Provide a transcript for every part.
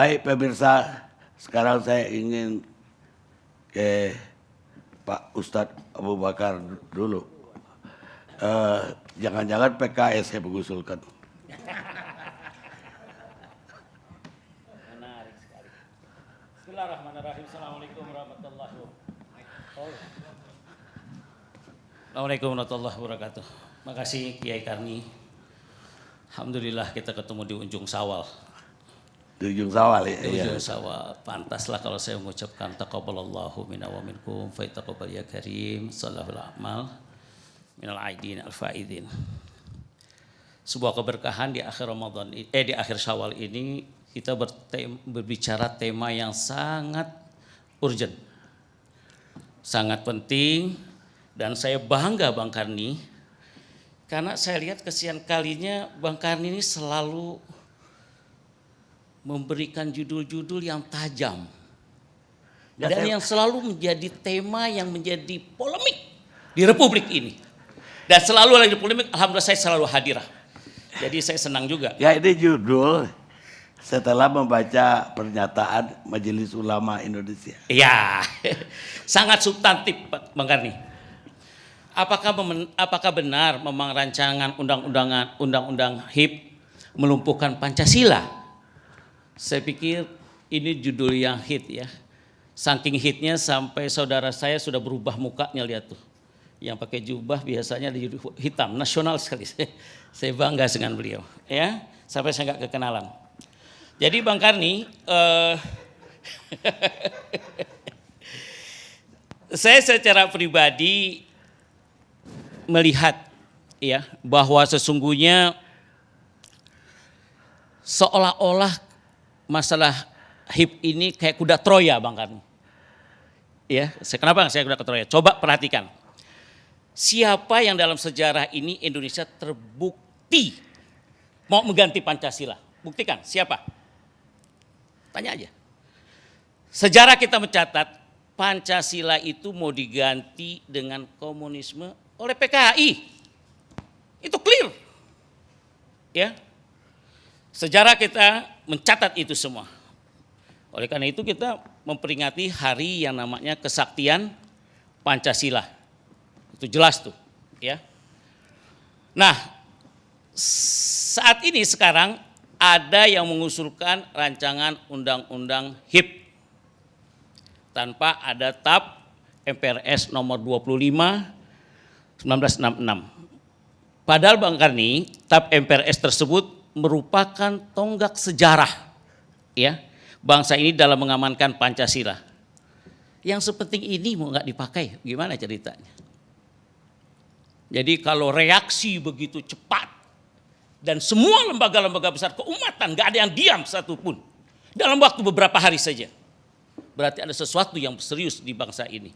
Baik pemirsa, sekarang saya ingin ke Pak Ustadz Abu Bakar dulu. Jangan-jangan PKS saya mengusulkan. Menarik sekali. Bismillahirrahmanirrahim. Assalamualaikum warahmatullahi wabarakatuh. Assalamualaikum warahmatullahi wabarakatuh. Makasih Kiai Karni. Alhamdulillah kita ketemu di ujung Sawal. Di ujung Sawal ya. Di ujung Sawal. Pantaslah kalau saya mengucapkan taqabbalallahu minna wa minkum fa taqabbal ya karim. Shallahul a'mal minal aidin al faidin. Sebuah keberkahan di akhir Ramadan di akhir Syawal ini kita berbicara tema yang sangat urgent. Sangat penting dan saya bangga Bang Karni karena saya lihat kesekian kalinya Bang Karni ini selalu memberikan judul-judul yang tajam dan yang selalu menjadi tema yang menjadi polemik di Republik ini dan selalu lagi polemik. Alhamdulillah saya selalu hadirah, jadi saya senang juga. Ya ini judul setelah membaca pernyataan Majelis Ulama Indonesia. Ya sangat substantif Bang Karni. Apakah benar memang rancangan undang-undang HIP melumpuhkan Pancasila? Saya pikir ini judul yang hit ya. Saking hitnya sampai saudara saya sudah berubah mukanya, lihat tuh. Yang pakai jubah biasanya di hitam, nasional sekali. Saya bangga dengan beliau ya. Sampai saya nggak kekenalan. Jadi Bang Karni, saya secara pribadi melihat ya bahwa sesungguhnya seolah-olah masalah HIP ini kayak kuda Troya Bang Karni. Ya, kenapa saya kuda Troya? Coba perhatikan. Siapa yang dalam sejarah ini Indonesia terbukti mau mengganti Pancasila? Buktikan, siapa? Tanya aja. Sejarah kita mencatat Pancasila itu mau diganti dengan komunisme oleh PKI. Itu clear. Ya. Sejarah kita mencatat itu semua. Oleh karena itu kita memperingati hari yang namanya kesaktian Pancasila. Itu jelas tuh, ya. Nah, saat ini sekarang ada yang mengusulkan rancangan undang-undang HIP tanpa ada TAP MPRS nomor 25 1966. Padahal Bang Karni, TAP MPRS tersebut merupakan tonggak sejarah ya bangsa ini dalam mengamankan Pancasila. Yang sepenting ini mau nggak dipakai, gimana ceritanya? Jadi kalau reaksi begitu cepat dan semua lembaga-lembaga besar keumatan nggak ada yang diam satupun dalam waktu beberapa hari saja, berarti ada sesuatu yang serius di bangsa ini.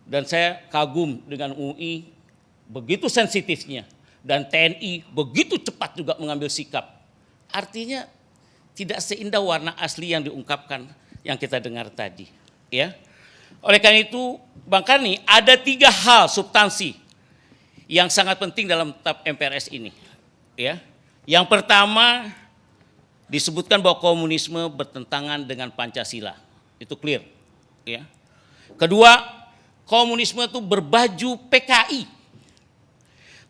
Dan saya kagum dengan UI begitu sensitifnya. Dan TNI begitu cepat juga mengambil sikap. Artinya tidak seindah warna asli yang diungkapkan yang kita dengar tadi. Ya. Oleh karena itu Bang Karni ada 3 hal substansi yang sangat penting dalam TAP MPRS ini. Ya. Yang pertama disebutkan bahwa komunisme bertentangan dengan Pancasila. Itu clear. Ya. Kedua, komunisme itu berbaju PKI.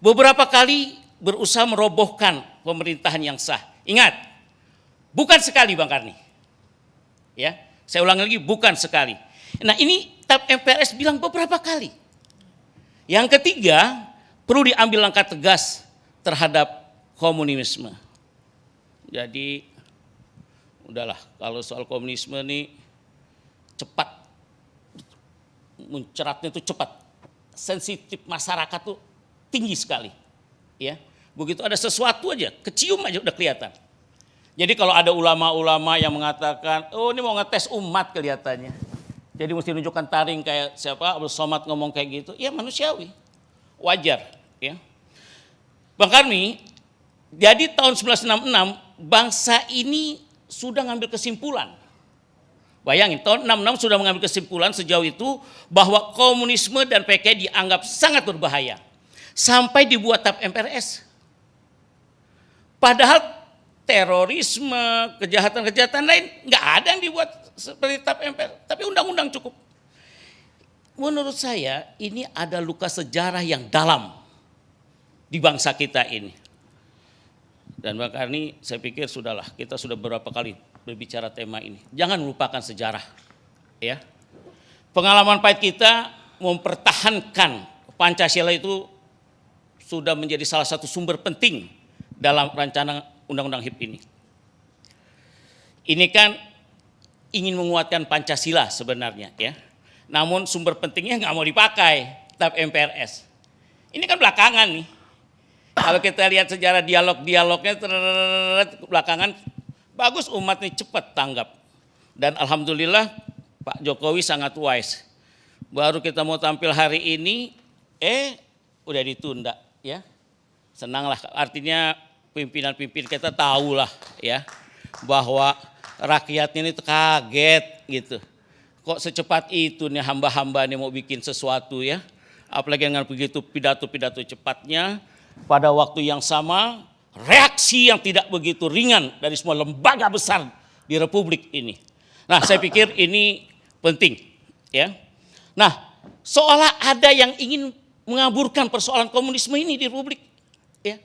Beberapa kali berusaha merobohkan pemerintahan yang sah. Ingat, bukan sekali Bang Karni. Ya, saya ulang lagi, bukan sekali. Nah ini TAP MPRS bilang beberapa kali. Yang ketiga, perlu diambil langkah tegas terhadap komunisme. Jadi, udahlah kalau soal komunisme ini cepat, menceratnya itu cepat. Sensitif masyarakat tuh tinggi sekali, ya. Begitu ada sesuatu aja, kecium aja udah kelihatan. Jadi kalau ada ulama-ulama yang mengatakan, oh ini mau ngetes umat kelihatannya. Jadi mesti nunjukkan taring kayak siapa, Abdul Somad ngomong kayak gitu, ya manusiawi, wajar, ya. Bang Karni, jadi tahun 1966 bangsa ini sudah ngambil kesimpulan. Bayangin, tahun 66 sudah mengambil kesimpulan sejauh itu bahwa komunisme dan PKI dianggap sangat berbahaya. Sampai dibuat TAP MPRS. Padahal terorisme, kejahatan-kejahatan lain, nggak ada yang dibuat seperti TAP MPR, tapi undang-undang cukup. Menurut saya ini ada luka sejarah yang dalam di bangsa kita ini. Dan Bang Karni, saya pikir sudahlah, kita sudah beberapa kali berbicara tema ini. Jangan lupakan sejarah, ya. Pengalaman pahit kita mempertahankan Pancasila itu sudah menjadi salah satu sumber penting dalam rancangan Undang-Undang HIP ini. Ini kan ingin menguatkan Pancasila sebenarnya, ya. Namun sumber pentingnya nggak mau dipakai, TAP MPRS. Ini kan belakangan nih. Kalau kita lihat sejarah dialognya belakangan, bagus umat nih cepat tanggap. Dan alhamdulillah Pak Jokowi sangat wise. Baru kita mau tampil hari ini, udah ditunda, ya. Senanglah, artinya pimpinan-pimpinan kita tahulah, ya, bahwa rakyatnya ini kaget gitu. Kok secepat itu nih hamba-hamba nih mau bikin sesuatu, ya. Apalagi dengan begitu pidato-pidato cepatnya, pada waktu yang sama reaksi yang tidak begitu ringan dari semua lembaga besar di Republik ini. Nah, saya pikir ini penting, ya. Nah, seolah ada yang ingin mengaburkan persoalan komunisme ini di Republik, ya.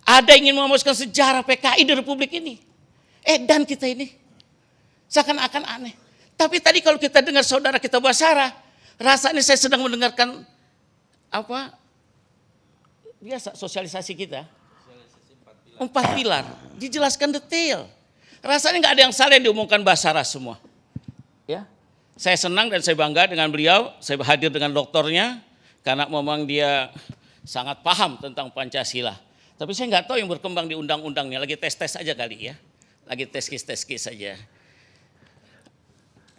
Ada yang ingin menghapuskan sejarah PKI di Republik ini. Dan kita ini seakan-akan aneh. Tapi tadi kalau kita dengar saudara kita Basara, rasanya saya sedang mendengarkan apa? Biasa sosialisasi kita. 4 pilar, dijelaskan detail. Rasanya nggak ada yang salah yang diumumkan Basara semua. Ya, saya senang dan saya bangga dengan beliau. Saya hadir dengan doktornya karena memang dia sangat paham tentang Pancasila. Tapi saya nggak tahu yang berkembang di undang-undangnya. Lagi tes-tes aja kali, ya. Lagi tes-kis saja.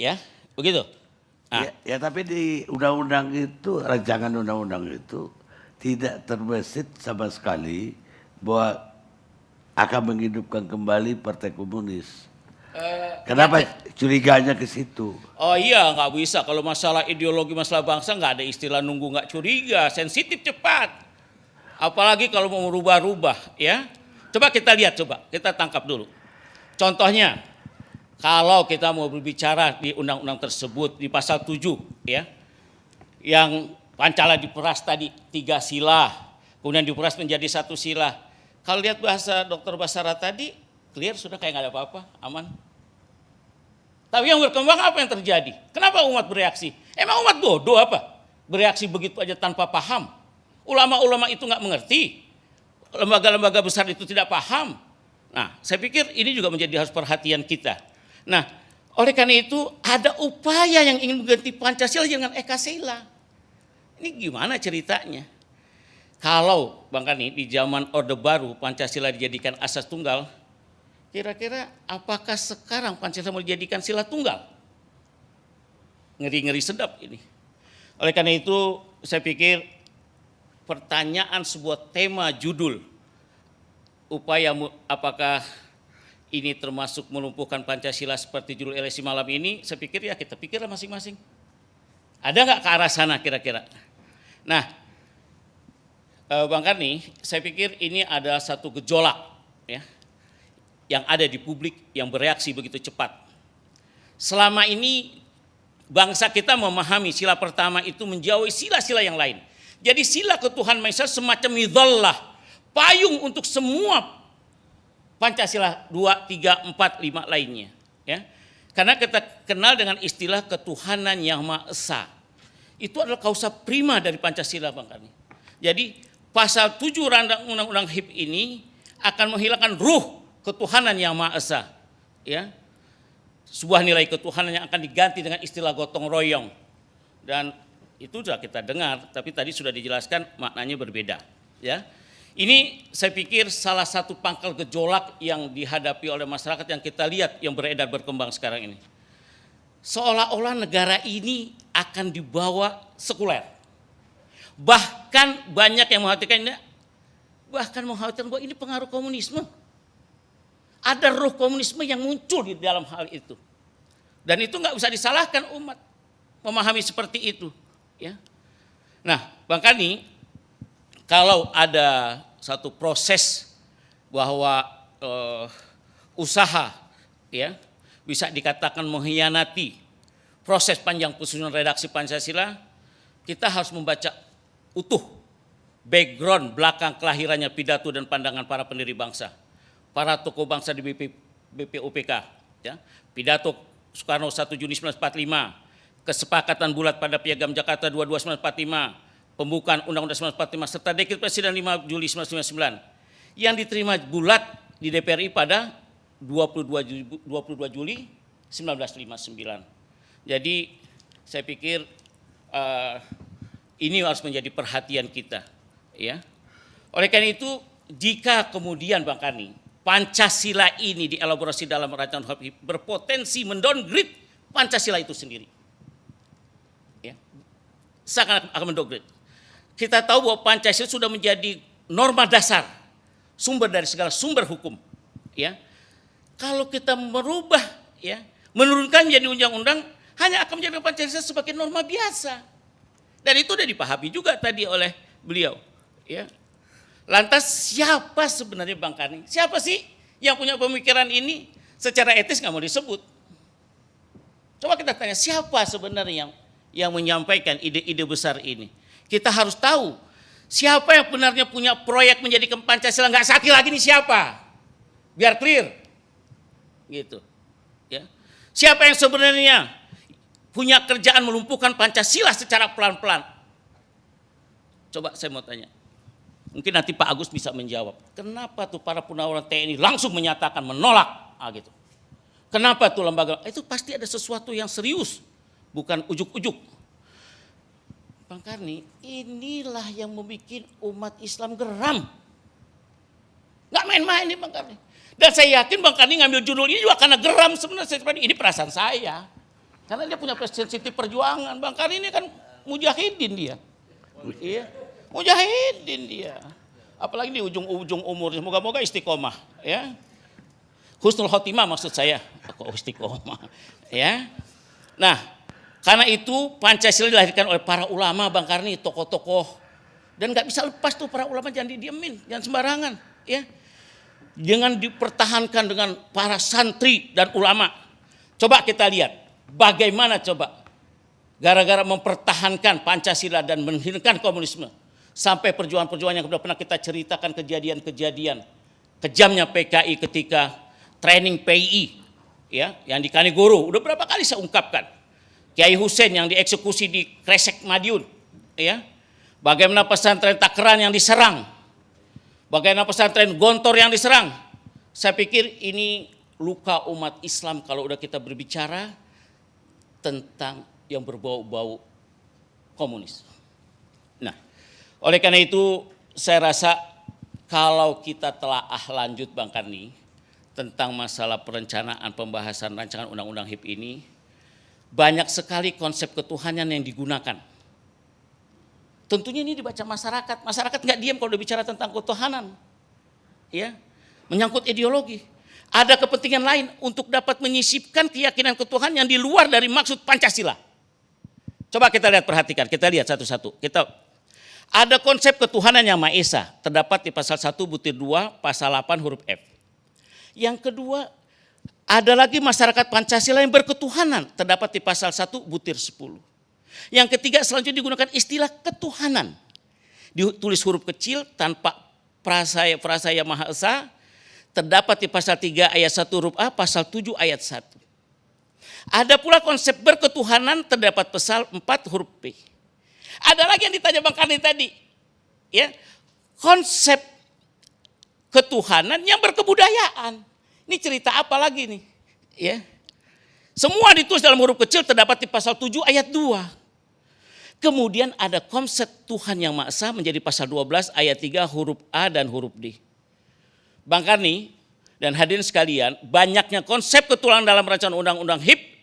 Ya, begitu. Nah. Ya, tapi di undang-undang itu, rancangan undang-undang itu tidak terbesit sama sekali bahwa akan menghidupkan kembali Partai Komunis. Kenapa curiganya ke situ? Oh iya, nggak bisa. Kalau masalah ideologi, masalah bangsa nggak ada istilah nunggu nggak curiga, sensitif cepat. Apalagi kalau mau merubah-rubah, ya. Coba kita lihat, coba kita tangkap dulu. Contohnya, kalau kita mau berbicara di undang-undang tersebut di pasal 7, ya, yang Pancasila diperas tadi 3 sila, kemudian diperas menjadi 1 sila. Kalau lihat bahasa Dr. Basara tadi, clear sudah kayak nggak ada apa-apa, aman. Tapi yang berkembang apa yang terjadi? Kenapa umat bereaksi? Emang umat bodoh apa? Bereaksi begitu aja tanpa paham. Ulama-ulama itu nggak mengerti. Lembaga-lembaga besar itu tidak paham. Nah, saya pikir ini juga menjadi harus perhatian kita. Nah, oleh karena itu ada upaya yang ingin mengganti Pancasila dengan Ekasila. Ini gimana ceritanya? Kalau Bang Kani di zaman Orde Baru Pancasila dijadikan asas tunggal, kira-kira apakah sekarang Pancasila mau dijadikan sila tunggal? Ngeri-ngeri sedap ini. Oleh karena itu saya pikir pertanyaan sebuah tema judul, upaya apakah ini termasuk melumpuhkan Pancasila seperti judul LSI malam ini, saya pikir ya kita pikirlah masing-masing. Ada nggak ke arah sana kira-kira? Nah, Bang Karni, saya pikir ini ada satu gejolak, ya, yang ada di publik yang bereaksi begitu cepat. Selama ini bangsa kita memahami sila pertama itu menjauhi sila-sila yang lain. Jadi sila ketuhanan Maha Esa semacam midhallah, payung untuk semua Pancasila 2, 3, 4, 5 lainnya, ya. Karena kita kenal dengan istilah ketuhanan yang Maha Esa. Itu adalah kausa prima dari Pancasila, Bang Karni. Jadi pasal 7 Undang-Undang HIP ini akan menghilangkan ruh ketuhanan yang Maha Esa, ya. Sebuah nilai ketuhanan yang akan diganti dengan istilah gotong royong. Dan itu sudah kita dengar, tapi tadi sudah dijelaskan maknanya berbeda, ya. Ini saya pikir salah satu pangkal gejolak yang dihadapi oleh masyarakat yang kita lihat yang beredar berkembang sekarang ini. Seolah-olah negara ini akan dibawa sekuler. Bahkan banyak yang mengatakan, bahkan mengkhawatirkan bahwa ini pengaruh komunisme. Ada ruh komunisme yang muncul di dalam hal itu. Dan itu nggak bisa disalahkan umat memahami seperti itu, ya. Nah, Bang Kani, kalau ada satu proses bahwa usaha, ya, bisa dikatakan mengkhianati proses panjang penyusunan redaksi Pancasila, kita harus membaca utuh background belakang kelahirannya pidato dan pandangan para pendiri bangsa, para tokoh bangsa di BPUPK, ya. Pidato Soekarno 1 Juni 1945, kesepakatan bulat pada Piagam Jakarta 22 1945, pembukaan Undang-Undang 1945 serta Dekret Presiden 5 Juli 1999 yang diterima bulat di DPRI pada 22 Juli 1959. Jadi saya pikir ini harus menjadi perhatian kita, ya. Oleh karena itu, jika kemudian Bang Karni, Pancasila ini dielaborasi dalam rancangan HIP berpotensi mendowngrade Pancasila itu sendiri, ya, sangat akan mendowngrade. Kita tahu bahwa Pancasila sudah menjadi norma dasar, sumber dari segala sumber hukum, ya. Kalau kita merubah, ya, menurunkan menjadi undang-undang, hanya akan menjadi Pancasila sebagai norma biasa. Dan itu sudah dipahami juga tadi oleh beliau, ya. Lantas siapa sebenarnya Bang Karni? Siapa sih yang punya pemikiran ini? Secara etis nggak mau disebut. Coba kita tanya, siapa sebenarnya yang menyampaikan ide-ide besar ini? Kita harus tahu siapa yang benarnya punya proyek menjadikan Pancasila nggak sakti lagi, ini siapa? Biar clear, gitu, ya. Siapa yang sebenarnya punya kerjaan melumpuhkan Pancasila secara pelan-pelan? Coba saya mau tanya. Mungkin nanti Pak Agus bisa menjawab. Kenapa tuh para purnawirawan TNI langsung menyatakan menolak, gitu. Kenapa tuh lembaga? Itu pasti ada sesuatu yang serius, bukan ujuk-ujuk. Bang Karni, inilah yang membuat umat Islam geram. Nggak main-main nih Bang Karni. Dan saya yakin Bang Karni ngambil judul ini juga karena geram sebenarnya. Ini perasaan saya. Karena dia punya sensitif perjuangan. Bang Karni ini kan mujahidin dia. Iya, mujahidin dia. Apalagi di ujung-ujung umurnya. Moga-moga istiqomah, ya. Husnul khotimah maksud saya. Kok istiqomah, ya. Nah, karena itu Pancasila dilahirkan oleh para ulama Bang Karni, tokoh-tokoh. Dan nggak bisa lepas tuh para ulama, jangan didiemin, jangan sembarangan, ya. Jangan dipertahankan dengan para santri dan ulama. Coba kita lihat bagaimana coba gara-gara mempertahankan Pancasila dan menghilangkan komunisme sampai perjuangan-perjuangan yang sudah pernah kita ceritakan, kejadian-kejadian kejamnya PKI ketika training PI, ya, yang di Kanigoro udah berapa kali saya ungkapkan. Kiai Hussein yang dieksekusi di Kresek Madiun, ya. Bagaimana pesantren Takran yang diserang. Bagaimana pesantren Gontor yang diserang. Saya pikir ini luka umat Islam kalau udah kita berbicara tentang yang berbau-bau komunis. Nah, oleh karena itu saya rasa kalau kita telaah lanjut Bang Karni tentang masalah perencanaan pembahasan rancangan undang-undang HIP ini, banyak sekali konsep ketuhanan yang digunakan. Tentunya ini dibaca masyarakat. Masyarakat nggak diam kalau bicara tentang ketuhanan, ya, menyangkut ideologi. Ada kepentingan lain untuk dapat menyisipkan keyakinan ketuhanan yang di luar dari maksud Pancasila. Coba kita lihat, perhatikan, kita lihat satu-satu. Kita ada konsep ketuhanan yang Maha Esa, terdapat di pasal 1 butir 2, pasal 8 huruf F. Yang kedua, ada lagi masyarakat Pancasila yang berketuhanan, terdapat di pasal 1 butir 10. Yang ketiga, selanjutnya digunakan istilah ketuhanan. Ditulis huruf kecil tanpa prasaya Maha Esa, terdapat di pasal 3 ayat 1 huruf A, pasal 7 ayat 1. Ada pula konsep berketuhanan terdapat pasal 4 huruf P. Ada lagi yang ditanya Bang Karni tadi, ya, konsep ketuhanan yang berkebudayaan. Ini cerita apa lagi nih? Ya. Semua ditulis dalam huruf kecil terdapat di pasal 7 ayat 2. Kemudian ada konsep Tuhan yang Maha Esa menjadi pasal 12 ayat 3 huruf A dan huruf D. Bang Karni dan hadirin sekalian, banyaknya konsep ketuhanan dalam rancangan undang-undang HIP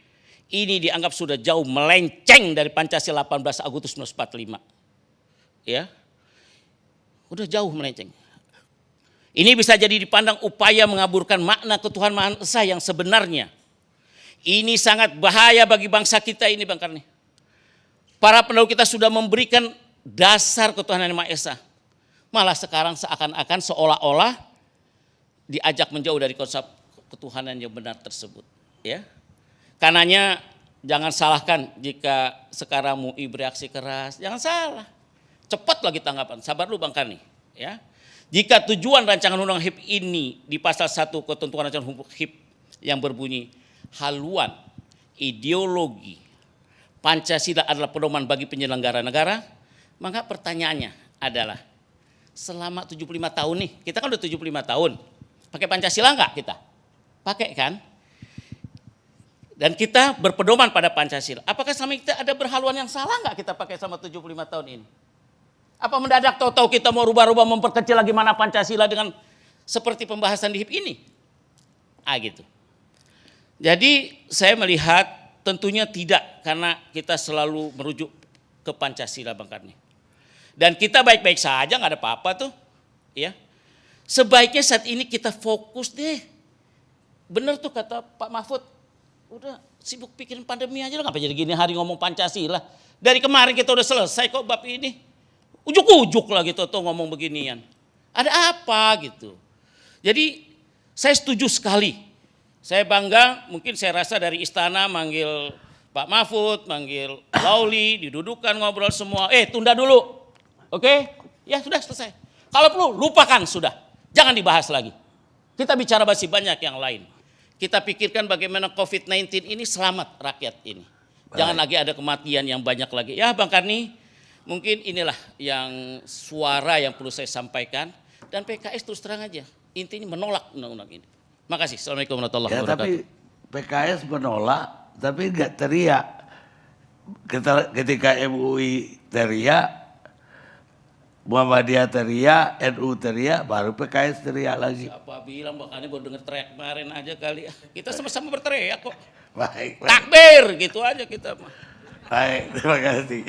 ini dianggap sudah jauh melenceng dari Pancasila 18 Agustus 1945. Ya. Udah jauh melenceng. Ini bisa jadi dipandang upaya mengaburkan makna ketuhanan Maha Esa yang sebenarnya. Ini sangat bahaya bagi bangsa kita ini Bang Karni. Para pendahulu kita sudah memberikan dasar ketuhanan yang Maha Esa. Malah sekarang seakan-akan seolah-olah diajak menjauh dari konsep ketuhanan yang benar tersebut. Ya, karenanya jangan salahkan jika sekarang MUI bereaksi keras, jangan salah. Cepat lagi tanggapan, sabar dulu Bang Karni. Ya, jika tujuan rancangan undang HIP ini di pasal 1 ketentuan rancangan hukum HIP yang berbunyi haluan ideologi Pancasila adalah pedoman bagi penyelenggara negara, maka pertanyaannya adalah selama 75 tahun nih, kita kan udah 75 tahun, pakai Pancasila enggak kita? Pakai kan? Dan kita berpedoman pada Pancasila. Apakah selama kita ada berhaluan yang salah enggak kita pakai selama 75 tahun ini? Apa mendadak tahu-tahu kita mau rubah-rubah memperkecil lagi mana Pancasila dengan seperti pembahasan di HIP ini? Gitu. Jadi saya melihat tentunya tidak, karena kita selalu merujuk ke Pancasila Bang Karni. Dan kita baik-baik saja, nggak ada apa-apa tuh. Ya. Sebaiknya saat ini kita fokus deh. Benar tuh kata Pak Mahfud, udah sibuk pikirin pandemi aja lah, ngapa jadi gini hari ngomong Pancasila. Dari kemarin kita udah selesai kok bab ini. Ujuk-ujuk lah gitu tuh ngomong beginian. Ada apa gitu. Jadi saya setuju sekali. Saya bangga, mungkin saya rasa dari istana manggil Pak Mahfud, manggil Lauli, didudukan ngobrol semua. Tunda dulu, oke? Ya sudah selesai. Kalau perlu lupakan sudah, jangan dibahas lagi. Kita bicara masih banyak yang lain. Kita pikirkan bagaimana COVID-19 ini selamat rakyat ini. Jangan lagi ada kematian yang banyak lagi. Ya Bang Karni, mungkin inilah yang suara yang perlu saya sampaikan. Dan PKS terus terang aja, intinya menolak undang-undang ini. Makasih. Assalamualaikum warahmatullahi wabarakatuh. Tapi PKS menolak, tapi nggak teriak. Ketika MUI teriak, Muhammadiyah teriak, NU teriak, baru PKS teriak lagi. Siapa bilang Bang Karni baru dengar teriak kemarin aja kali. Kita sama-sama berteriak kok. Baik. Takbir gitu aja kita. Baik, terima kasih.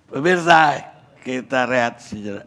Pemirsa, kita rehat sejenak.